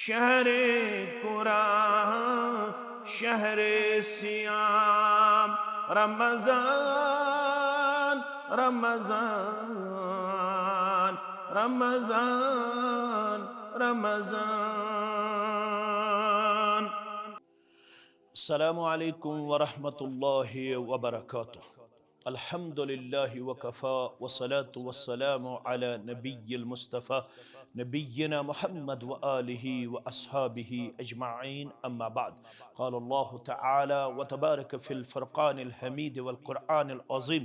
शहरे कुरान शहरे सियाम रमजान रमजान रमजान रमजान। अस्सलामु अलैकुम वरहमतुल्लाहि वबरकातुह। अल्हम्दुलिल्लाहि वकफ़ा वस्सलातु वस्सलामु अला नबिय्यिल मुस्तफ़ा नबिय्यिना मुहम्मद व आलिहि व अस्हाबिहि अजमाइन अम्मा बाद। क़ाल अल्लाहु तआला व तबारक फ़िल फ़ुरक़ानिल हमीद वल क़ुरआनिल अज़ीम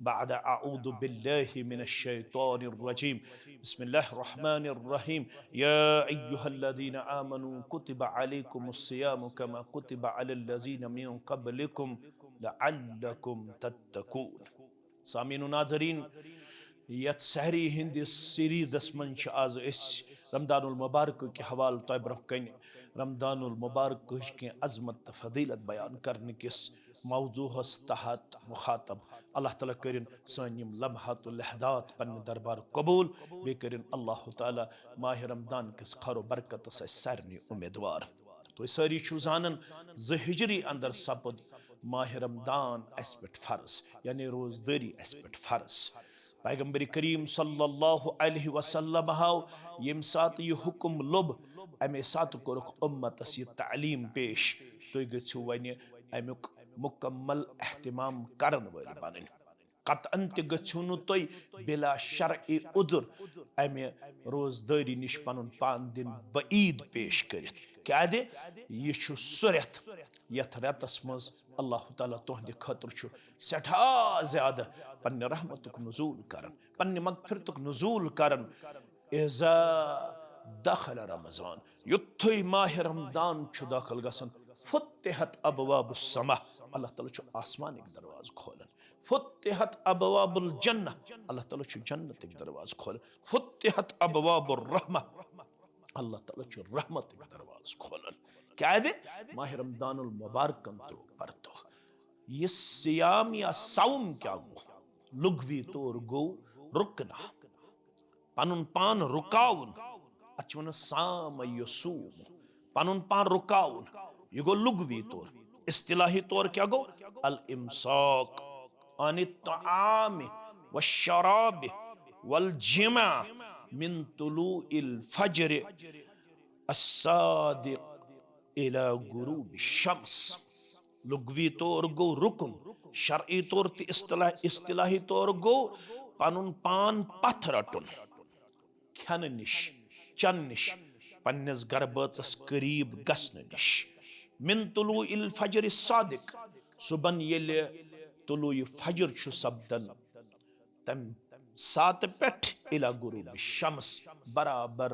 बअद अऊज़ु बिल्लाहि मिनश शैतानिर रजीम। बिस्मिल्लाहिर रहमानिर रहीम। या अय्युहल्लज़ीना आमनू कुतिबा अलैकुमुस सियामु कमा कुतिबा अलल लज़ीना मिन क़ब्लिकुम लअल्लकुम तत्तकून। सामीन नाज़रीन, यत सहरी हिंदिस सीरीज़स मंच आज रमदानुल मुबारक के हवाल तय ब्रोह कन रमदानुल मुबारक के अज़मत फजीलत बयान करने किस मौजूहस तहत मुखातब अल्लाह ताला करिन सन यम लम्हातुल लहदात पन्ने दरबार कबूल बे करिन अल्लाह ताला माह रमदान किस खैर बरकत सारनी उम्मीदवार। तो सारी जानान हिजरी अंदर सपद माह रमदान अस पे फर्ज यानी रोजदारी अस पे फर्ज। पैगंबर करीम सल्लल्लाहु अलैहि वसल्लम हाव यम सात यह हुक्म लोब अमे सात कोरख उम्मतस यह तालीम पेश तुम गो वन अमुक मुकम्मल एहतमाम करन वाल बन। कतन गु तुम बिला शरई उजुर अमे रोजदारी निश पन पान दिन बईद पेश कर क्या यह सह रेत यथ रेतस मज अल्लाह ताला तुहद खतर सठा ज्यादा पन्ने रहमतुक नुज़ूल करन पन्ने मगफिरतुक नुज़ूल करन। इज़ा दखल रमज़ान युत्थुई माह रमज़ान दाखिल गसन फुत्तिहत अबवाबुस समा अल्लाह ताला आसमान एक दरवाज़ खोलन। फुत्तिहत अबवाबुल जन्नह अल्लाह ताला जन्नत एक दरवाज़ खोलन। फुत्तिहत अबवाबुर रहमा अल्लाह ताला रहमत एक दरवाज़ खोलन। क्या है माह रमज़ानुल मुबारक तो परतो ये सियाम या सौम क्या गो लुगवी तौर गो रुकना पनुन पान रुकाउन अचवन साम यसूम पनुन पान रुकाउन ये गो लुगवी तौर। इस्तिलाही तौर क्या गो अल इमसाक अनित तआम वश्शराब वल जिमा मिन तुलूइल फज्र अस्सादिक इला गुरूब शम्स। लुगवी तौर गो रुकन शरई तौर इस्तिलाही तौर गो पनुन पान पथ रटुन खन निश चन निश पन्नस गरबचस करीब गसन निश। मिन तुलू इल फजर सादिक सुबन येले तुलू फजर छु सब्दन तम सात पेठ इला गुरूब शम्स बराबर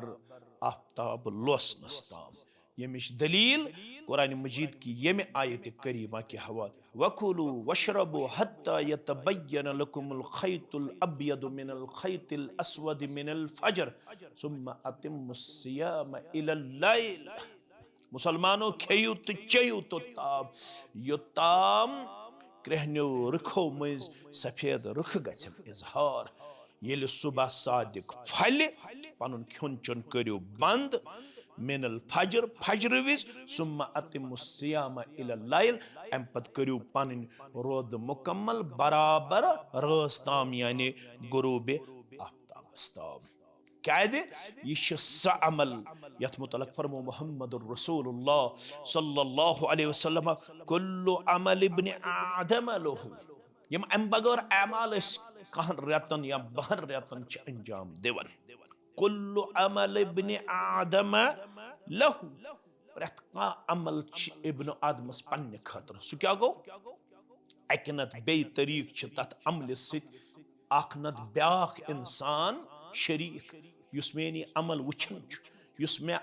आफ्ताब लोसनस ताम। यमिश दलील कुरान मजीद की यम आयत करीमा के हवाले वकुलू वशरबू हत्ता यतबय्यन लकुमुल खैतुल अब्यदु मिनल खैतिल अस्वद मिनल फजर सुम्मा अतिम्मुस सियाम इलल लैल। मुसलमानों खेयू तो चयू तो ताब योताम कृहन्यो रुखो मज सफेद रुख गछन इजहार येल सुबह सादिक फल पनुन खुन चुन करियो बंद मिनल फजर फजर विज सुम्मा अतिमुस सियाम इलल लैल अम पत करियो पन रोद मुकम्मल बराबर रस ताम यानी गुरूब आफ्ताबस ताम। क्या यह स अमल यथ मुतलक फरमो मुहम्मदुर रसूलुल्लाह सल्लल्लाहु अलैहि वसल्लम कुल्लु अमल इब्न आदम लहु यम अम बगैर अमाल कहन रेतन या बहन रेतन अंजाम दिवन। कुल्लु अमल इब्न आदम लहु प्रत अमल इब्न आदमस पन्ने खतर सु क्या गो अकनत बे तरीक तथ अमल सत ब्याख इंसान शरीक युस मेनी अमल वुचन युस मे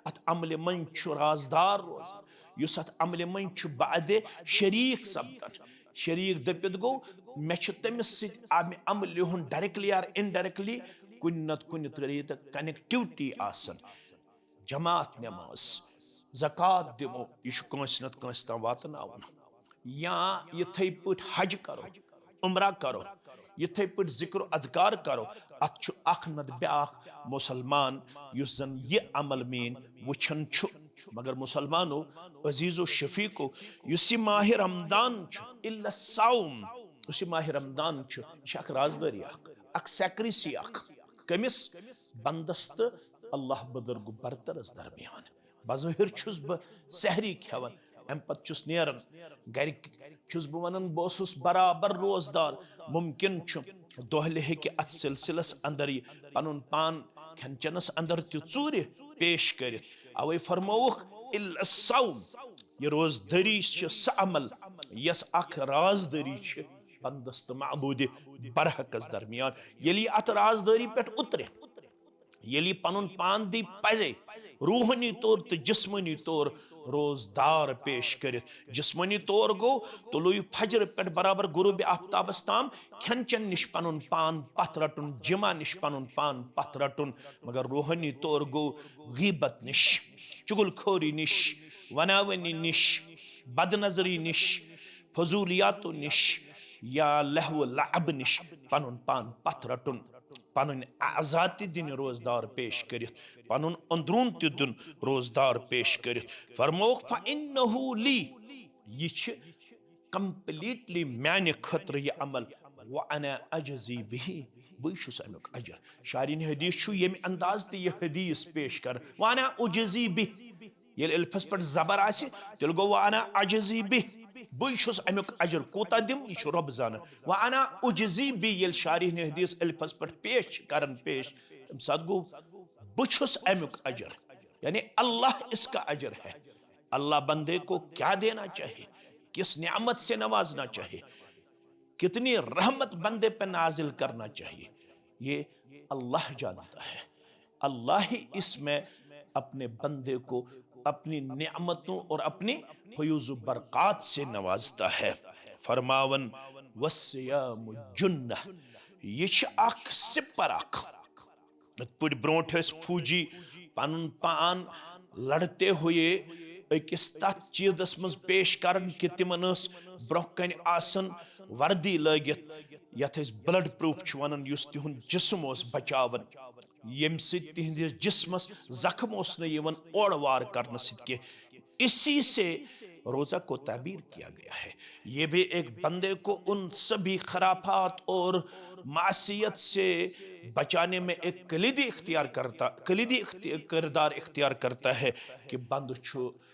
अत अमल मन राजदार रोजान युस अत अमल मन बाद शरीक सपदन शरीक दपित गो मे तमिस अमल हुन डायरेक्टली आर इनडायरेक्टली कुन नत कुन तरीत कनेक्टिविटी आसन। जमात नमाज ज़कात दिमो यह कंस नत कंस ताम वातनावन या यथे पट हज करो उम्रा करो यथे पट जिक्र अज़कार करो अत अख नत ब्याख मुसलमान युस जन ये अमल मीन वुछन छु। मगर मुसलमानो अजीजो शफीको युस माह रमदान इल्ला साउम उस माह रमदान यह राजदारी अख सेक्रेसी कमिस बंदस तो अल्लाह बदरगु बरतरस दरमियान बज़ाहिर छुस बह सहरी खेवन अम पत छुस नेरन घर छुस बह वनान बह बराबर रोजदार मुमकिन दोहले हेकि अत सिलसिलस अंदर पनुन पान खेन चेनस अंदर तूर पेश कर अवे फरमोख इल्ला सौम यह रोजदारी स अमल यस अख राजदारी बंदस तो मबूद बरहकस दरमियान यलि अत राजदारी पे उतरे यलि पनुन पान दी पजे रूहानी तौर तो जिस्मानी तौर रोजदार पेश कर जिस्मानी तौर गो तुलु फजर पे बराबर गुरूब आफ्ताबस ताम खेन चन निश पनुन पान पथ रटुन जिमा निश पनुन पान पथ रटुन मगर रूहानी तौर गो गीबत निश चुगलखोरी निश वनावनी निश बदनजरी निश फजूलियातों निश या लहव लाब निश पनुन पान पथ रटुन पनुन आजाती दिन रोजदार पेश कर पनुन अंदरून त दिन रोजदार पेश कर फरमोख फइन्नहु ली यह कंप्लीटली माने खतर यह अमल व अना अजज़ी बिही बस अमुक अजर शारीन हदीस यम अंदाज तो यह हदीस पेश कर व अना उजज़ी बिह ये अल्फस पे जबर आसि तेल गो व अना अजज़ी बिह बस अमुक अजर कोता दिम यह रब जान व अना उजज़ी बि ये शारीन हदीस अल्फस पे पेश करन पेश तम साथ गो बस अमुक अजर यानी अल्लाह इसका अजर है। अल्लाह बंदे को क्या देना चाहिए, किस नियामत से नवाजना चाहिए, कितनी रहमत बंदे पे नाजिल करना चाहिए, ये अल्लाह जानता है। अल्लाह ही इसमें अपने बंदे को अपनी नियामतों और अपनी फयूज़ बरक़ात से नवाजता है। फरमावन वस्सियाम जुन्नह यह अख सिपर अख पे ब्रोट फूजी पन पान लड़ते हुए अकिस तथ चीजस मज पेश कर कि तिमन ब्रोह कन आसन वर्दी लगित यथ ब्लड प्रूफ वन तिहुंद जिस्म बचावन यम तिहंदिस जिस्मस जख्म ओड़ वार करने सि इसी से रोज़ा को ताबीर किया गया है। ये भी एक बंदे को उन सभी खराफात और मासियत से बचाने में एक कलीदी किरदार इख्तियार करता है कि बंद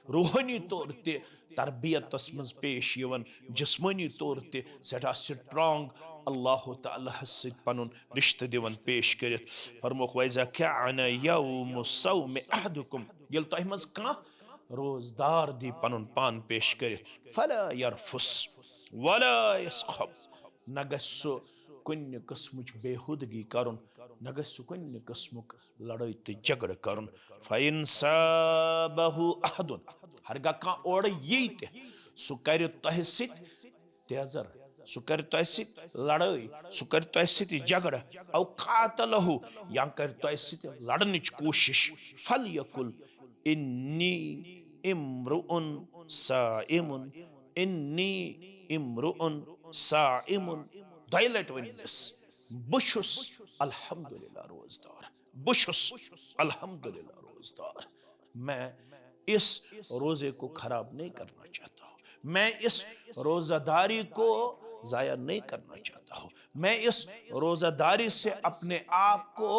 रूहानी तौर ते तरबियत मज पेश यवन जिस्मानी तौर ते सठा स्ट्रांग अल्लाह ताला से पनुन रिश्ते दिवन पेश कर फरमोख वैज़ा काना यौम सौम अहदुकुम यल तह मज कह रोजदार दी पनुन पान पेश कर फला यरफुस वला यसखब न गसु कुन किस्मुच बेहुदगी करुन न गसु कुन किस्मुक लड़ाई तो झगड़ करुन फइन साबहु अहदुन हरगा का ओड़ ये सु कर तह तेजर सु कर तह लड़ाई सु कर तह झगड़ औ कातलहु या कर तह लड़नच कोशिश फल यकुल इन्नी इम्रुउन साइमुन इन्नी इम्रुउन साइमुन दायलट वनिस बुशुस अल्हम्दुलिल्लाह रोजदार बुशुस अल्हम्दुलिल्लाह रोजदार। मैं इस रोजे को खराब नहीं करना चाहता हूँ, मैं इस रोजादारी को जाया नहीं करना चाहता हूँ, मैं इस रोजादारी से अपने आप को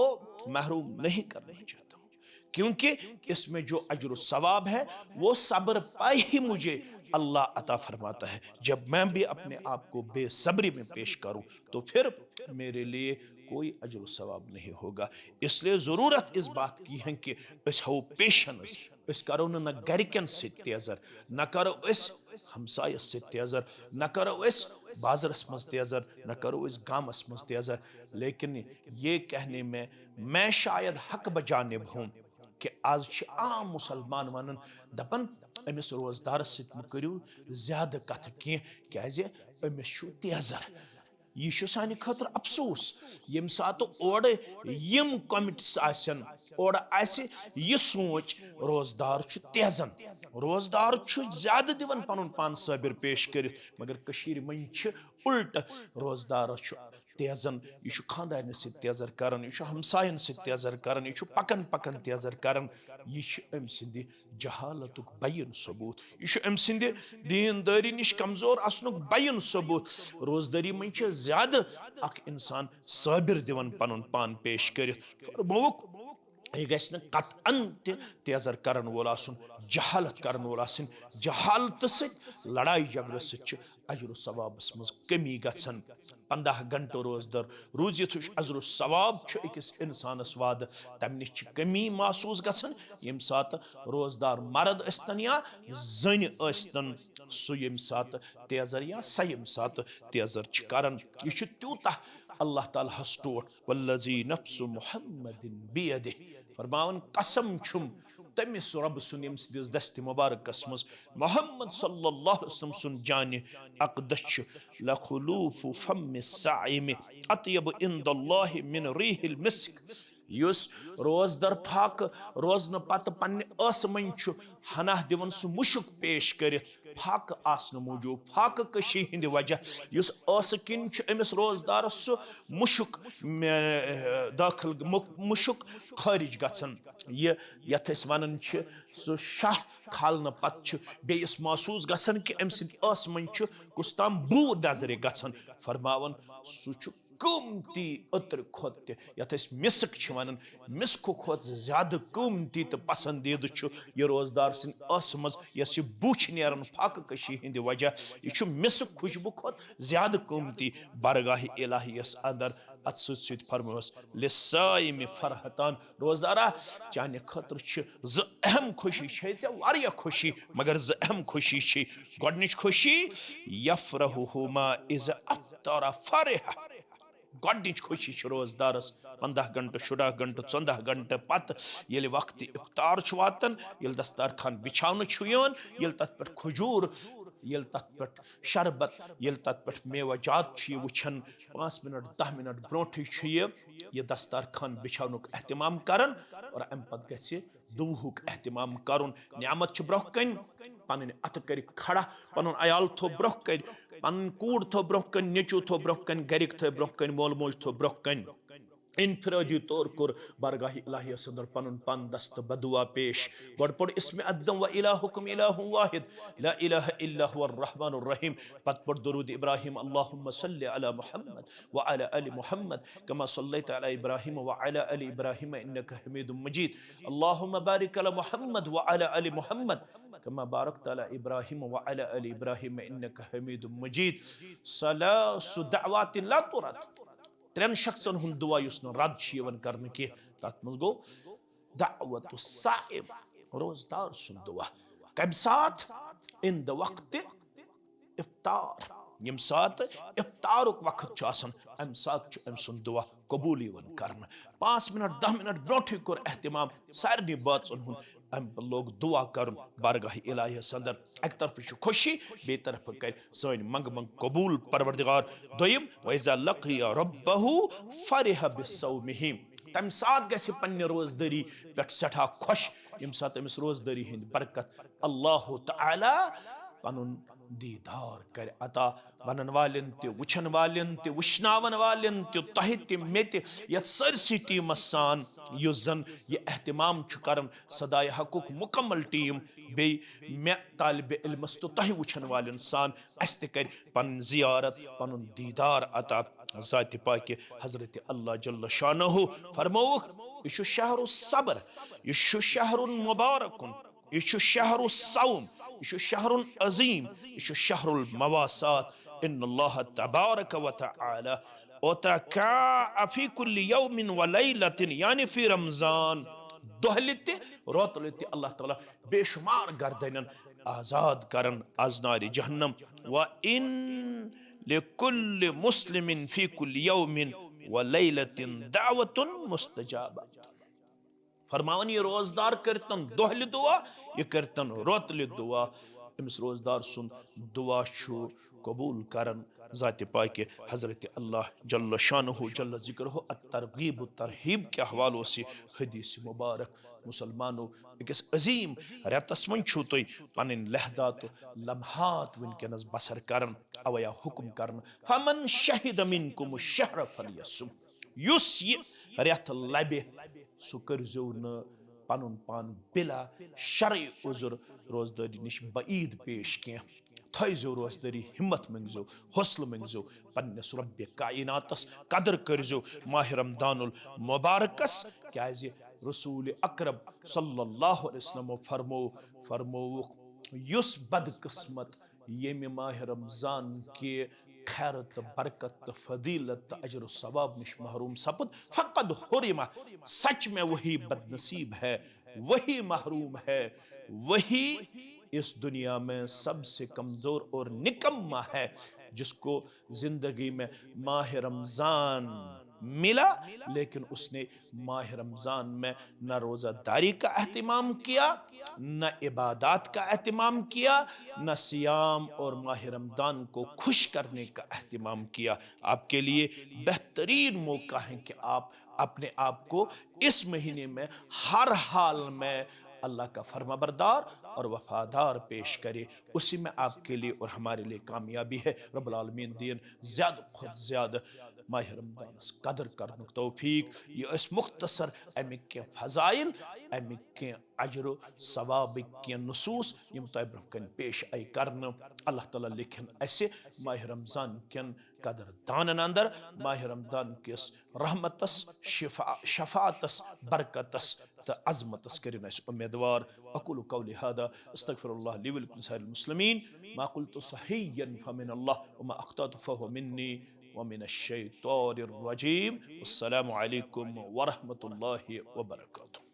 महरूम नहीं करना चाहता हूँ, क्योंकि इसमें जो अजर सवाब है वो सब्र पाई ही मुझे अल्लाह अता फरमाता है। जब मैं भी अपने आप को बेसब्री में पेश करूं तो फिर मेरे लिए कोई अजर सवाब नहीं होगा। इसलिए ज़रूरत इस बात की है कि हो पेशेंस, इस करो न गरकन से तेजर, न करो इस हमसायस से तेजर, न करो इस बाजरस मज तेजर, न करो इस गामस मज तेजर। लेकिन ये कहने में मैं शायद हक बजानिब हूँ कि आज आम मुसलमान वन दपन अमिस रोजदार करू ज्यादा कथ कह अमिस तेजर। यह सान खतर अफसोस यम सात ओर यम कमिट्स आसन ओर आसि यह सोच रोजदार तेजन, रोजदार ज्यादा दिवन पनुन पान साबिर पेश कर, मगर कशीर मन उल्ट रोजदार तेजन यह खानदान तेजर करान यह हमसायन तेजर करान यह पकन पकन तेजर करान यह अम सिंद जहालत बयन सबूत यह अम सिंद दीनदारी निश कमजोर आसनुक बयन सबूत रोजदारी मन ज्यादा अख इंसान साबिर दिवन पन पान पेश कर फरमौक यह गि कतन तेजर करन वोल आसन जहालत करन वोल आसन जहालत लड़ाई झगड़ अजर सवाबस मज कमी गन 15 घंटों रोजदर रूजित अजर सवाब अकिस इंसानस वाद तम नश कमी महसूस गन यम सात रोजदार मर्द यस्तन या जन यस्तन सह यम सात तेजर या सह यम सात तेजर करान यह तूत अल्लाह ताला हस टोट वल्लज़ी नफ्सु मुहम्मदिन बियदिह फरमावन कसम छुम तमिस रब सुन यम सिदिस दस्त मुबारकस मज मोहम्मद सल्लल्लाहु अलैहि वसल्लम सुन जान अक़दस लखुलूफु फम साइम अतयब इंदल्लाहि मिन रिहिल मिस्क युस रोजदर फाक रोजन पत पन्ने मन हना दिवन सु मुशुक पेश कर फाक आसन मूजूब फाक कशी हिंद वजह युस किन अमिस रोजदार सु मुशुक दाखिल मुशुक खारिज गसन यथ वन सु शाह खालने पत बेस महसूस गसन कि अम सस मन कुछ ताम बू नजर गसन फरमावन सह क़ीमती अतर खोत यथ मिस्क वन मिस्क खोत ज्यादा क़ीमती तो पसंदीद यह रोजदार सस मज यस बुछ नेरन फाक कशी हिंद वजह यह मिस्क खुशबू खोत ज्यादा क़ीमती बरगाह इलाहियस अंदर अत सत फरमोस लिसाइम फरहतान रोजदारा चाने खतर ज अहम खुशी े खुशी मगर ज अहम खुशी गोडनिच खुशी यफरहुमा इज अफ्तर फरह गोडनिच खुशी रोजदारस 15 घंटे 16 घंटे 14 घंटे पत ये वक्त इफ्तार वातान ये दस्तार खान बिछान ये तथ पे खजूर ये तथ पे शरबत ये तथ पे मेवाजात वुछन 5 मिनट 10 मिनट ब्रोठ ये दस्तार खान बिछानुक एहतमाम करन और अम पत गि दुवहुक एहतमाम करुन नियामत ब्रोह कन पन अत कर खड़ा पन अयाल थो ब्रोह कर पन कूड़ थो ब्रोह कन नेचू थो ब्रोह कन गरिक थो ब्रोह कन मोल मोज थो ब्रोह कन इनफरादी तौर कोर बरगाह इलाहियस अंदर पन पन दस्त बदुआ पेश गोड पड़ इसमें अदम व इलाहुकुम इलाहुन वाहिद ला इलाहा इल्ला हुवर रहमानुर रहीम पत पड़ दुरूद इब्राहिम अल्लाहुम्मा सल्लि अला मुहम्मद व अला आलि मुहम्मद कमा सल्लैता अला इब्राहिम व अला आलि इब्राहिम इन्नका हमीदुम मजीद अल्लाहुम्मा बारिक अला मुहम्मद व अला आलि मुहम्मद कमा बारकता अला इब्राहिम व अला आलि इब्राहिम इन्नका हमीदुम मजीद सलासु दअवात ला तुरद 3 शख्सन हुंद दुआ युस न रद कर तथ मज गो दावत साइम रोजदार सुन दुआ कम साथ इन द वक्त इफ्तार यम साथ इफ्तारुक वक्त अम साथ अम सुन दुआ कबूल कर 5 मिनट 10 मिनट ब्रोठ कोर एहतमाम सारे बातन हुंद अम लोग दुआ कर बारगाह इलाहियस अंदर एक तरफ खुशी बे तरफ कर सन मंग मंग कबूल परवरदिगार दोयम वइजा लकिया रब्बहु फरिह बिसौमिहि तम साथ गस पन्ने रोजदारी पे सठा खुश यम साथ अमिस रोजदारी हिंद बरकत अल्लाह तआला पनुन दीदार कर अता वन वालन ते वुछन वालन ते वुश्नावन वालन ते तह ते मे ते यथ सरसी टीम सान युस जन ये एहतमाम करन सदाय हकुक मुकम्मल टीम बे मे तालिब इल्मस तो तह वुछन वालन सान अस ते कर पन जियारत पनुन दीदार अता ज़ात पाक हजरत अल्लाह जल्ल शानहु फरमौक यह शहरु सब्र यह शहरुन मुबारकुन यह शहरु सौम यह शहरुल अजीम यह शहरुल मवासात इन्नल्लाह तबारक व तआला वतका फी कुल्लि यौमिन व लैलतिन यानी फी रमजान दोहलित रोतलित अल्लाह ताला बेशुमार गर्दनन आजाद करन अजनार जहन्नम व इन लिकुल्लि मुस्लिमिन फी कुल्लि यौमिन व लैलतिन दावतुन मुस्तजाबा फरमावन ये रोजदार करतन दोहल दुआ ये करतन रोतल दुआ अमिस रोजदार सुन दुआ कबूल करन ज़ात पाक हज़रत अल्लाह जल्ल शानुहु जल्ल ज़िक्रुहु अत-तरगीब व तरहीब के हवालों से हदीस मुबारक मुसलमानों अकिस अजीम रेतस मन छु तुम पन लहदात लम्हात वनकस बसर करन अवया हुक्म करन फमन शहिद मिनकुम शहर फलयसुम युस ये रेत लबे सु करजो न पनुन पान बिला शरई उजुर रोजदारी निश बईद पेश कह थो रोजदारी हिम्मत मंगजो हौसल मंगजो पन्नस रब्बे कायनातस कदर करजो माह रमदानुल मुबारकस क्या रसूल अकरम सल्लल्लाहु अलैहि वसल्लम फरमो युस बदकिस्मत येमि माह रमजान के खैरत बरकत फजीलत अजर सवाब निश महरूम सपद फकद हुरिमा सच में वही बदनसीब है, वही महरूम है, वही इस दुनिया में सबसे कमजोर और निकम्मा है जिसको जिंदगी में माह रमजान मिला लेकिन उसने माह रमजान में न रोज़ादारी का एहतिमाम किया, न इबादत का एहतिमाम किया, न सियाम और माह रमजान को खुश करने का एहतिमाम किया। आपके लिए बेहतरीन मौका है कि आप अपने आप को इस महीने में हर हाल में अल्लाह का फरमाबरदार और वफादार पेश करे। उसी में आपके लिए और हमारे लिए कामयाबी है। रब्बुल आलमीन दीन ज़्यादा खुद ज़्यादा माह रमदान कदर करने तौफीक ये मुख्तसर अमिक के फ़ज़ाइल अमिक के अजर सवाब के नसूस यम तोय ब्रोह कन पेश आई करन अल्लाह ताला लिखन ऐसे माह रमजान कन कदर दानन अंदर माह रमजान किस रहमतस शफातस बरकतस तो अजमतस करिन अस उम्मीदवार। अकुलु कौली हादा अस्तगफिरुल्लाह ली व लिकुम साइरिल मुस्लिमीन मा कुल्तु सहीयन फमिनल्लाह व मा अख्तातु फहुव मिन्नी व मिनश शैतानिर रजीम। अस्सलामु अलैकुम व रहमतुल्लाहि व बरकातुहू।